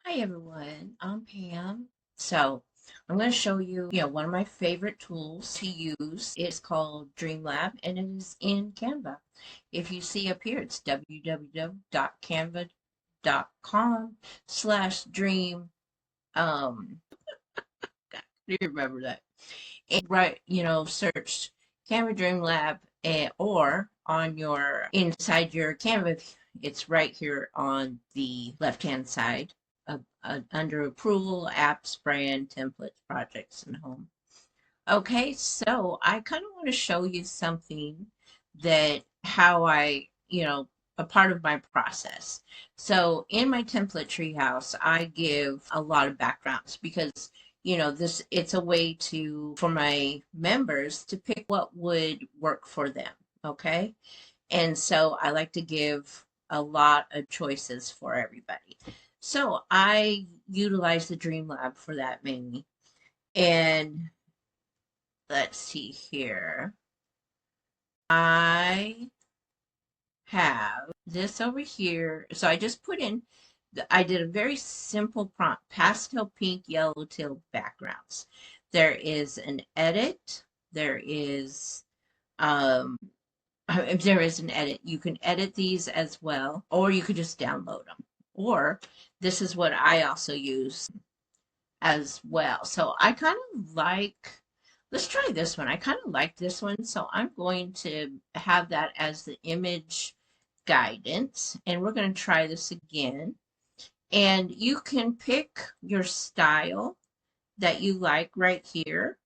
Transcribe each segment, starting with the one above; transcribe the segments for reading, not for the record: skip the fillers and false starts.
Hi everyone, I'm Pam. So I'm going to show you, one of my favorite tools to use. It's called Dreamlab and it is in Canva. If you see up here, it's www.canva.com/dream. Do you remember that? And right, search Canva Dreamlab or on your inside your Canva, it's right here on the left-hand side under approval, apps, brand, templates, projects, and home. Okay, so I kind of want to show you something that how a part of my process. So in my template treehouse, I give a lot of backgrounds because this it's a way to for my members to pick what would work for them. Okay. And so I like to give a lot of choices for everybody. So I utilize the Dream Lab for that mainly. And let's see here. I have this over here. So I just put in, I did a very simple prompt, pastel pink, yellow teal backgrounds. There is an edit. There is, um, if there is an edit, you can edit these as well, or you could just download them. Or this is what I also use as well. So I kind of like, let's try this one. I kind of like this one. So I'm going to have that as the image guidance. And we're going to try this again. And you can pick your style that you like right here.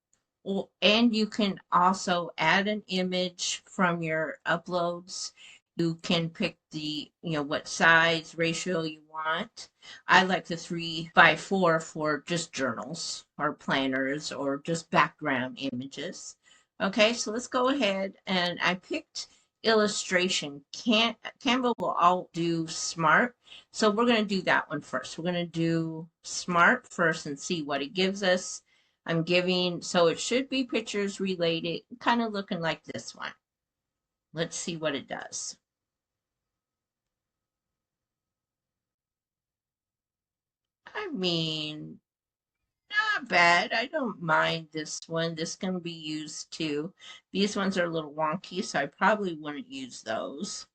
And you can also add an image from your uploads. You can pick the, what size ratio you want. I like the 3 by 4 for just journals or planners or just background images. Okay, so let's go ahead and I picked illustration. Canva will all do smart. So we're going to do that one first. We're going to do smart first and see what it gives us. I'm giving, so it should be pictures related, kind of looking like this one. Let's see what it does. I mean, not bad. I don't mind this one. This can be used too. These ones are a little wonky, so I probably wouldn't use those.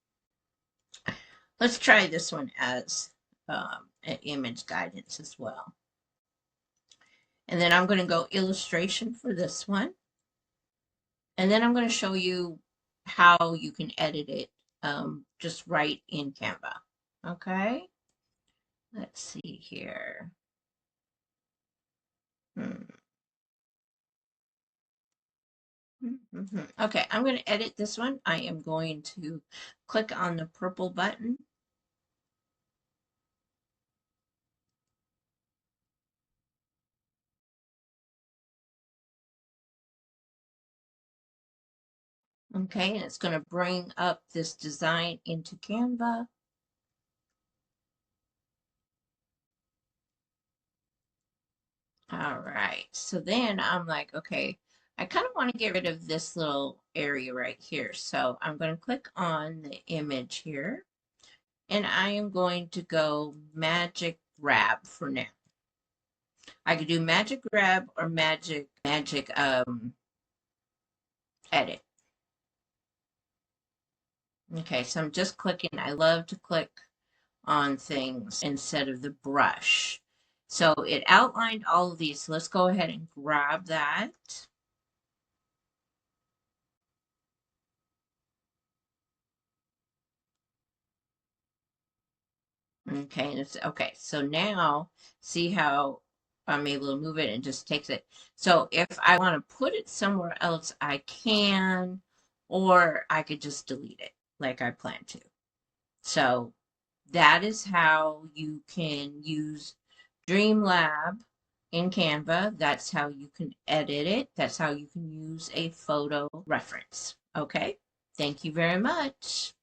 Let's try this one as an image guidance as well. And then I'm going to go illustration for this one. And then I'm going to show you how you can edit it just right in Canva. Okay, let's see here. Hmm. Okay, I'm going to edit this one. I am going to click on the purple button. Okay, and it's going to bring up this design into Canva. All right, so then I'm like, okay, I kind of want to get rid of this little area right here. So I'm going to click on the image here, and I am going to go magic grab for now. I could do magic grab or magic edit. Okay, so I'm just clicking. I love to click on things instead of the brush. So it outlined all of these. So let's go ahead and grab that. Okay, it's okay. So now see how I'm able to move it and just takes it. So if I want to put it somewhere else, I can, or I could just delete it like I plan to. So that is how you can use Dreamlab in Canva. That's how you can edit it. That's how you can use a photo reference. Okay, thank you very much.